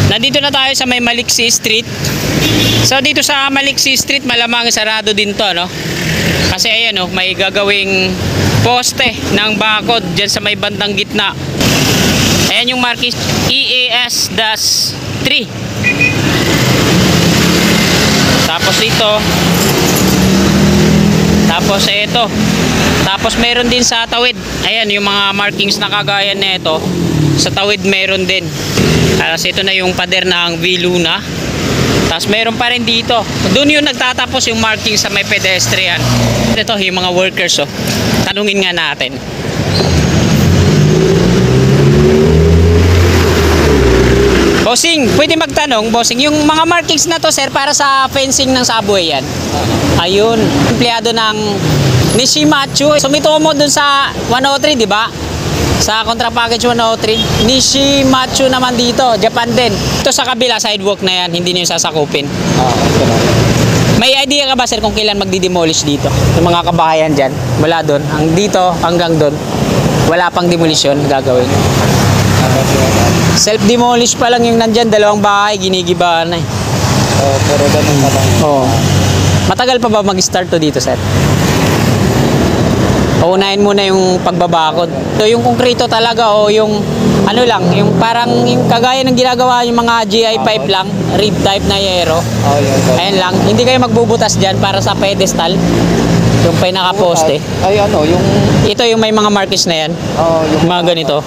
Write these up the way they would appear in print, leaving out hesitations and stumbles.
Nandito na tayo sa may Maliksi Street. So dito sa Maliksi Street malamang sarado din to, no? Kasi ayan, oh, may gagawing poste ng bakod dyan sa may bandang gitna. Ayan yung markis EAS-3. Tapos dito, tapos ito, tapos meron din sa tawid. Ayan yung mga markings na kagaya nito. Sa tawid meron din. Tapos ito na yung pader ng V-Luna. Tapos meron pa rin dito. Doon yung nagtatapos yung marking sa may pedestrian. Ito yung mga workers, oh. Tanungin nga natin. Bossing, pwede magtanong, bossing, yung mga markings na to, sir, para sa fencing ng subway yan. Ayun, empleyado ng Nishimatsu. Sumitomo dun sa 103, di ba? Sa Contra Package 103. Nishimatsu naman dito, Japan din. Ito sa kabila, sidewalk na yan, hindi niyo sasakupin. May idea ka ba, sir, kung kailan magdi-demolish dito? Yung mga kabahayan dyan, wala doon. Ang dito hanggang doon, wala pang demolition gagawin. Self-demolish pa lang yung nandyan, dalawang bahay, ginigibahan na eh. Pero ganun pa lang. Matagal pa ba mag-start to dito, sir? Unahin muna yung pagbabakod. So yung konkreto talaga o yung ano lang, yung parang yung kagaya ng ginagawa yung mga GI pipe lang, rib type na yero. Ayan lang, hindi kayo magbubutas dyan para sa pedestal. Yung pinaka-poste. Ay ano, yung... Ito yung may mga markings na yan. Yung mga ganito.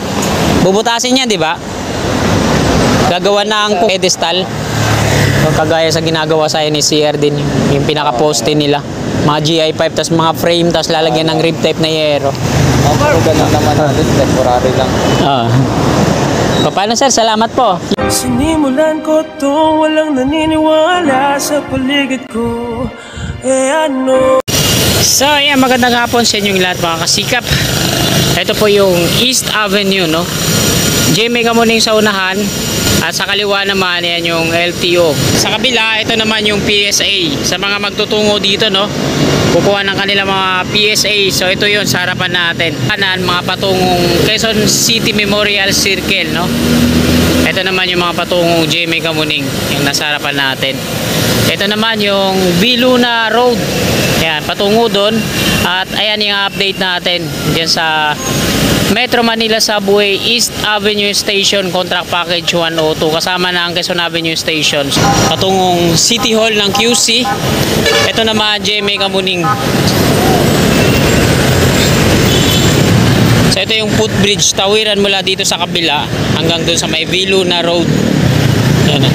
Bubutasin yan, di ba? Gagawa ng pedestal. Yung kagaya sa ginagawa sa NCR din. Yung pinaka-poste nila. Mga GI pipe, tas mga frame, tas lalagyan ng rib type na yero. Pero ganun naman natin, temporary lang. Paano, sir? Salamat po. Sinimulan ko to, walang naniniwala sa paligid ko. Ano? So, ayan, magandang hapon sa inyong lahat, mga kasikap. Ito po yung East Avenue, no? GMA Kamuning sa unahan. At sa kaliwa naman, yan yung LTO. Sa kabila, ito naman yung PSA. Sa mga magtutungo dito, no? Kukuha ng kanila mga PSA. So, ito yun sa harapan natin. Kanan, mga patungong Quezon City Memorial Circle, no? Ito naman yung mga patungong GMA Kamuning. Yung nasa harapan natin. Ito naman yung V-Luna Road. Ayan, patungo doon. At ayan yung update natin dyan sa Metro Manila Subway East Avenue Station Contract Package 102. Kasama na ang Quezon Avenue Station. Patungong City Hall ng QC. Ito naman GMA Kamuning. So ito yung footbridge. Tawiran mula dito sa kabila hanggang doon sa may V-Luna Road. Ayan.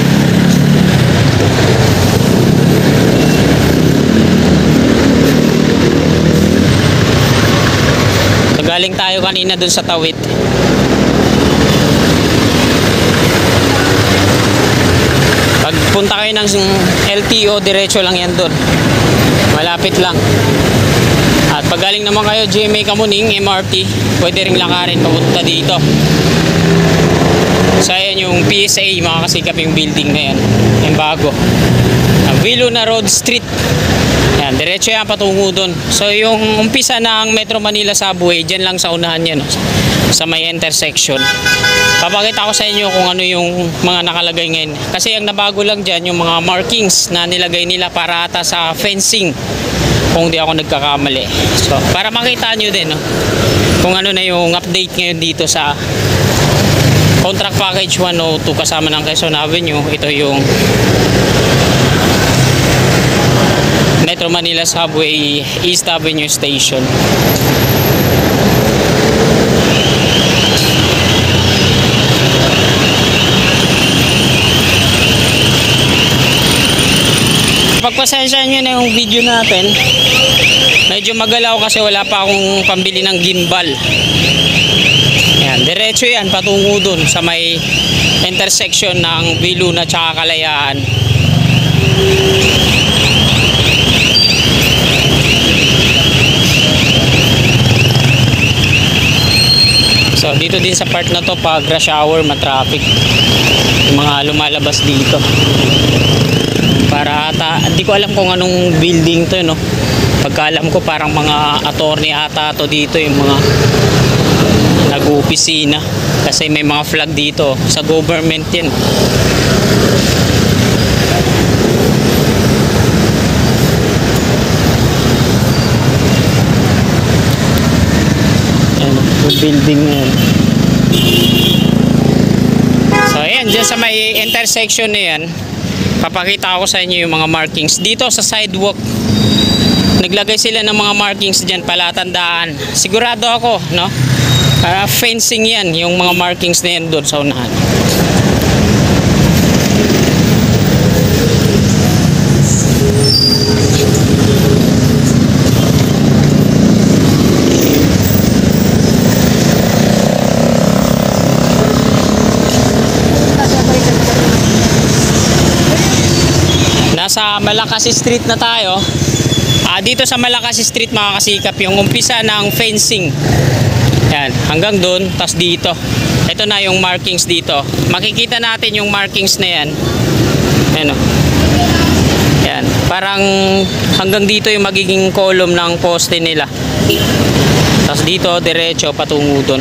Galing tayo kanina dun sa tawid. Pagpunta kayo ng LTO, diretso lang yan dun. Malapit lang. At pag galing naman kayo GMA Kamuning, MRT, pwede rin lakarin papunta dito. So ayan yung PSA, mga kasikap, yung building na yan. Yung bago. V-Luna Road Street. Yan, diretso yan patungo doon. So yung umpisa ng Metro Manila Subway, dyan lang sa unahan yan, sa may intersection. Papakita ko sa inyo kung ano yung mga nakalagay ngayon. Kasi ang nabago lang dyan, yung mga markings na nilagay nila para ata sa fencing, kung di ako nagkakamali. So para makita nyo din, no, kung ano na yung update ngayon dito sa Contract Package 102 kasama ng Quezon Avenue. Ito yung Metro Manila Subway East Avenue Station. Pagpasensyahan nyo na yung video natin. Medyo magalaw kasi wala pa akong pambili ng gimbal. Ayan, diretso yan patungo dun sa may intersection ng V-Luna tsaka Kalayaan. So dito din sa part na to, pag rush hour, matraffic yung mga lumalabas dito. Para ata, hindi ko alam kung anong building to, no? Pagkaalam ko parang mga attorney ata to dito, yung mga nag-opisina. Kasi may mga flag dito sa government yan. Ayan, yung building na yan. So ayan, dyan sa may intersection na yan, papakita ko sa inyo yung mga markings dito sa sidewalk. Naglagay sila ng mga markings dyan, palatandaan. Sigurado ako, no? Fencing yan, yung mga markings na yan doon sa unahan. Nasa Malacasi Street na tayo. Dito sa Malacasi Street mga kasikap, yung umpisa ng fencing. Yan, hanggang doon, tas dito. Ito na yung markings dito. Makikita natin yung markings na yan. Ayan o. Yan, parang hanggang dito yung magiging column ng poste nila. Tas dito, diretso, patungo doon.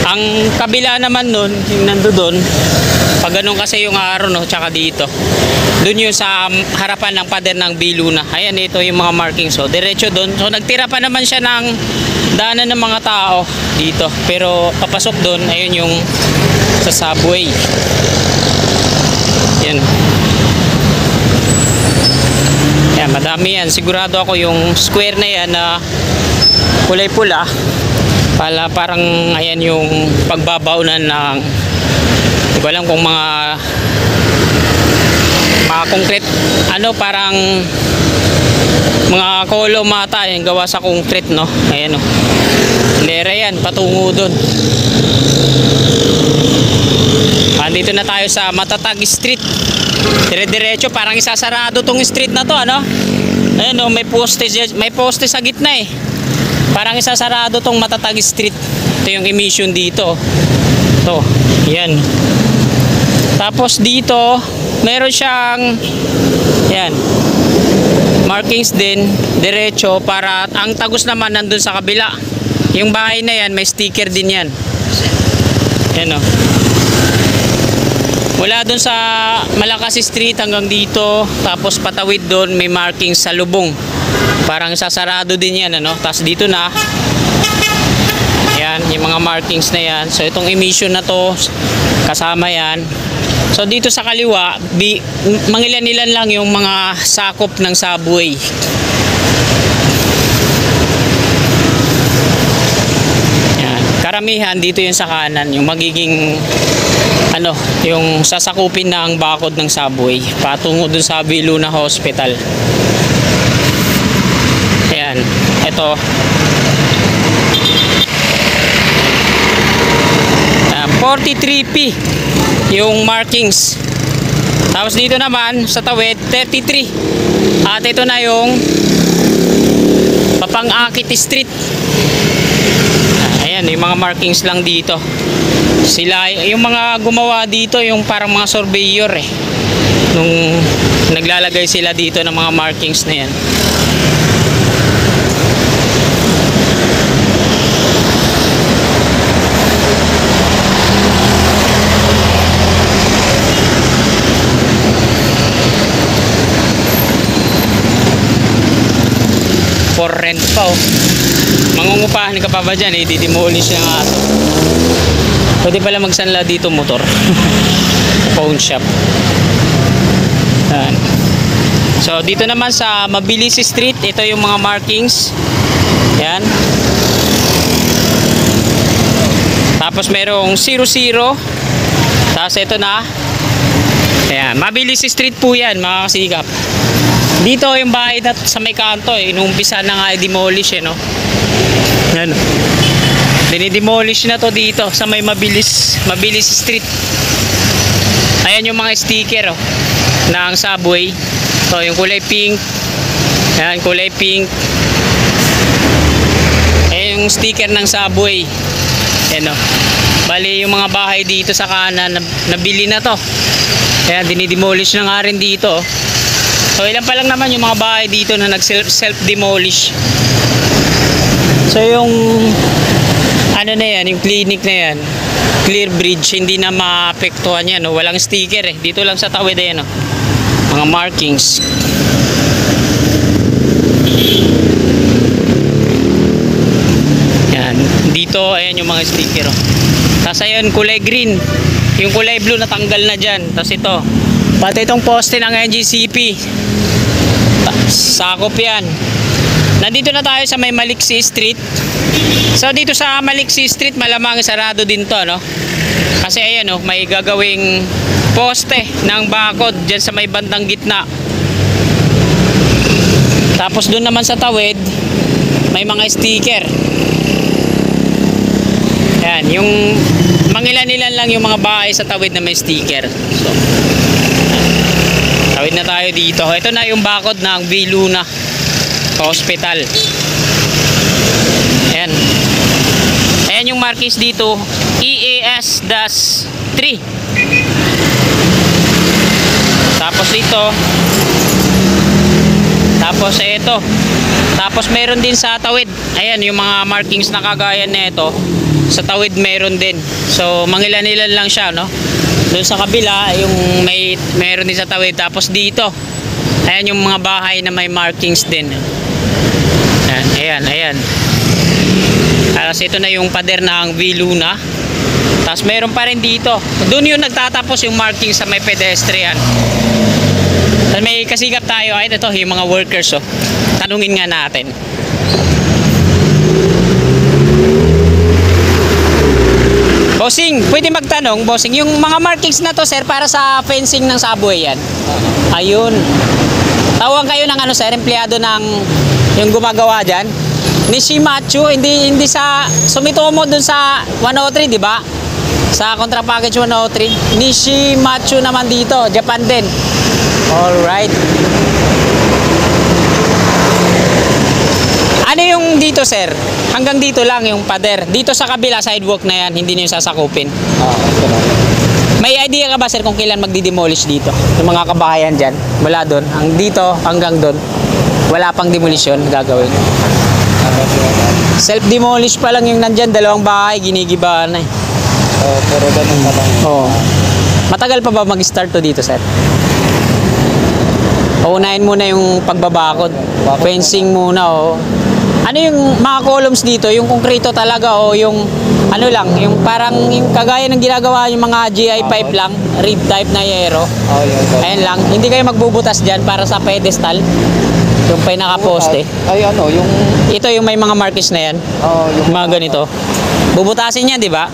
Ang kabila naman nun, yung nando doon, pag ganun kasi yung araw, no, tsaka dito. Doon yung sa harapan ng pader ng Biluna. Ayan, ito yung mga markings. So, diretso doon. So, nagtira pa naman siya ng daanan ng mga tao dito. Pero, papasok doon, ayun yung sa subway. Yan. Yan, madami yan. Sigurado ako yung square na yan na kulay pula. Parang, ayan yung pagbabaunan ng, hindi ko alam kung mga concrete, ano, parang mga kolom mata yung gawa sa concrete, no? Ayan o, lera yan, patungo dun. Andito na tayo sa Matatag Street. Dire-diretso, parang isasarado tong street na to, ano? Ayan o, may poste sa gitna eh. Parang isasarado tong Matatag Street. Ito yung emission dito. Ito, yan. Tapos dito, meron siyang yan, markings din, diretso, para ang tagos naman nandun sa kabila. Yung bahay na yan, may sticker din yan. Yan o. Mula dun sa Malacasi Street hanggang dito, tapos patawid dun, may markings sa lubong. Parang sasarado din yan, ano? Tapos dito na, yan, yung mga markings na yan. So itong emission na to, kasama yan. So dito sa kaliwa, mangilan-ilan lang yung mga sakop ng subway. Yan. Karamihan dito yung sa kanan, yung magiging ano, yung sasakupin na ang bakod ng subway patungo dun sa Biluna Hospital. Ayan, ito 43P yung markings. Tapos dito naman sa tawid 33. At ito na yung Papang-Akit Street. Ayan, yung mga markings lang dito. Sila, yung mga gumawa dito, yung parang mga surveyor eh, nung naglalagay sila dito ng mga markings na yan. For rent pa oh. Mangungupahan ka pa ba dyan? Didemolish na nga ito. Pwede pala magsanla dito motor. Pawn shop. Yan. So dito naman sa Mabilis Street, ito yung mga markings. Yan. Tapos merong 00. Tapos ito na. Ayan, Mabilis Street po yan mga kasikap. Dito yung bahay na sa may kanto eh, inuumpisa na nga i-demolish eh, no? Yan. Dinidemolish na to dito sa may Mabilis Street. Ayan yung mga sticker oh, ng subway. So yung kulay pink. Ayan, kulay pink. Ayan yung sticker ng subway. Ayan oh. Bali yung mga bahay dito sa kanan nabili na to. Ayan, dinidemolish na nga rin dito oh. So ilan pa lang naman yung mga bahay dito na nag-self-demolish. So yung ano na yan, yung clinic na yan, clear bridge, hindi na maapektuhan yan, no? Walang sticker eh, dito lang sa tawid eh, no? Mga markings. Yan, dito ayan yung mga sticker, oh. Tapos ayun, kulay green, yung kulay blue natanggal na dyan. Tapos ito, pati itong poste ng NGCP, sakop yan. Nandito na tayo sa may Maliksi Street. So dito sa Maliksi Street malamang sarado din to, no? Kasi ayan, oh, may gagawing poste ng bakod dyan sa may bandang gitna. Tapos doon naman sa tawid may mga sticker. Yan, yung mangilan-ilan lang yung mga bahay sa tawid na may sticker. So tawid na tayo dito. Ito na yung bakod ng V. Luna Hospital. Ayan. Ayan yung markings dito, EAS-3. Tapos ito. Tapos ito. Tapos meron din sa tawid. Ayan yung mga markings na kagaya nito. Sa tawid meron din. So mangilan-ilan lang siya, no? Doon sa kabila yung meron din sa tawid. Tapos dito, ayan yung mga bahay na may markings din. Ayan, ayan. Tapos ito na yung pader ng V. Luna. Tapos meron pa rin dito. Doon yung nagtatapos yung marking sa may pedestrian. Tapos may kasigap tayo. Ay, ito yung mga workers, oh. Tanungin nga natin. Bossing, pwede magtanong, bossing, yung mga markings na to, sir, para sa fencing ng subway yan. Ayun. Tawag kayo ng ano, sir, empleyado ng yung gumagawa dyan. Nishimatsu, hindi sa Sumitomo dun sa 103, di ba? Sa Contra Package 103. Nishimatsu naman dito, Japan din. Alright. Ano yung dito, sir? Hanggang dito lang yung pader. Dito sa kabila, sidewalk na yan, hindi nyo sasakupin. May idea ka ba, sir, kung kailan magdi-demolish dito? Yung mga kabahayan dyan, mula doon, dito hanggang doon, wala pang demolition gagawin. Self-demolish pa lang yung nandyan, dalawang bahay, ginigibahan na eh. Pero ganun na lang. Oo. Matagal pa ba mag-start to dito, sir? Uunahin muna yung pagbabakod. Fencing muna, oh. Ano yung mga columns dito? Yung konkreto talaga o yung ano lang, yung parang yung kagaya ng ginagawa yung mga GI pipe lang, rib type na yero. Ayan lang. Hindi kayo magbubutas dyan para sa pedestal. Yung pinaka-poste. Ay, ano, yung... Ito yung may mga markings na yan. yung mga ganito. Bubutasin yan, di ba?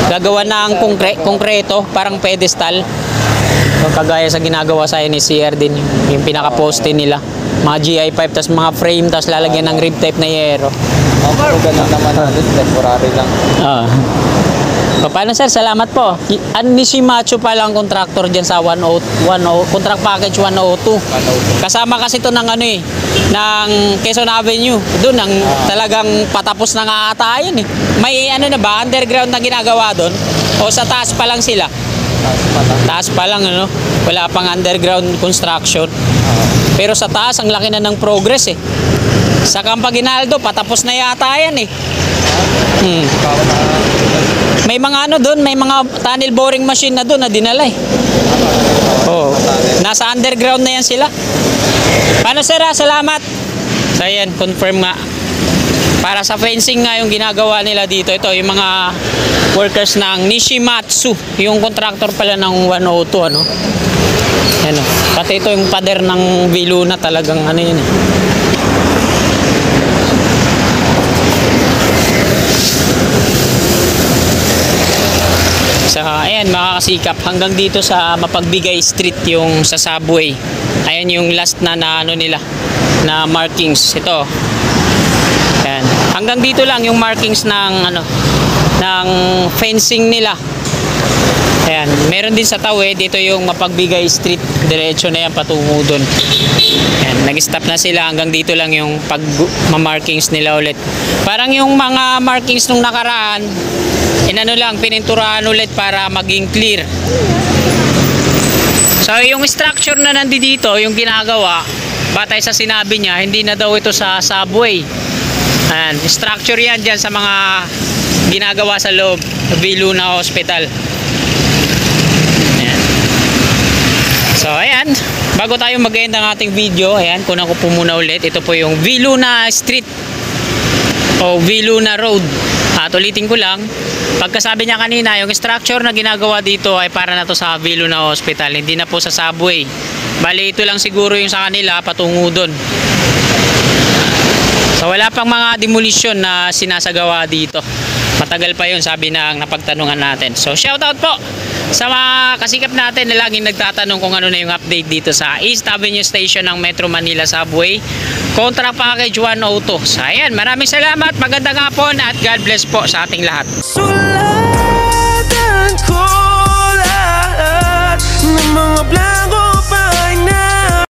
Gagawa ng konkreto, parang pedestal. So, kagaya sa ginagawa sa NSCR din, yung pinaka-poste nila. Mga GI pipe, tas mga frame, tas lalagyan ng rib type na yero. pero ganun naman natin, temporary lang. Paano, sir? Salamat po. Nishimatsu pa lang contractor dyan sa 10, contract package 102. Kasama kasi ito ng ano eh, ng Quezon Avenue. Doon ang talagang patapos na nga ata yun eh. May ano na ba, underground na ginagawa doon? O sa taas pa lang sila? Taas pa lang, ano? Wala pang underground construction. Pero sa taas, ang laki na ng progress eh. Sa Campaginaldo, patapos na yata yan eh. May mga ano doon, may mga tunnel boring machine na doon na dinala eh. Nasa underground na yan sila. Paano, sir? Salamat. So yan, confirm nga. Para sa fencing nga yung ginagawa nila dito. Ito yung mga workers ng Nishimatsu. Yung contractor pala ng 102, ano. Ano, pati ito yung pader ng V. Luna talagang ano yun eh. So, ayan mga kasikap, hanggang dito sa Mapagbigay Street yung sa subway. Ayan yung last na ano nila na markings. Ito. Ayan. Hanggang dito lang yung markings ng ano ng fencing nila. Ayan, meron din sa tawid, dito yung Mapagbigay Street, diretso na yan patungo doon. Ayan, nag-stop na sila, hanggang dito lang yung pag-markings nila ulit. Parang yung mga markings nung nakaraan, inano lang, pininturahan ulit para maging clear. So yung structure na nandito, yung ginagawa, batay sa sinabi niya, hindi na daw ito sa subway. Ayan, structure yan dyan sa mga ginagawa sa loob V Luna Hospital. Ayan. So ayan, bago tayo mag-end ng ating video, ayan, kunan ko po muna ulit. Ito po yung V Luna Street o V Luna Road. At ulitin ko lang, pagkasabi niya kanina, yung structure na ginagawa dito ay para na to sa V Luna Hospital, hindi na po sa subway. Bali, ito lang siguro yung sa kanila patungo doon. So wala pang mga demolition na sinasagawa dito. Matagal pa yun, sabi ng napagtanungan natin. So shoutout po sa mga kasikap natin na laging nagtatanong kung ano na yung update dito sa East Avenue Station ng Metro Manila Subway Contra Package 102. So ayan, maraming salamat, magandang hapon at God bless po sa ating lahat. Sulatan ko lahat ng mga blanco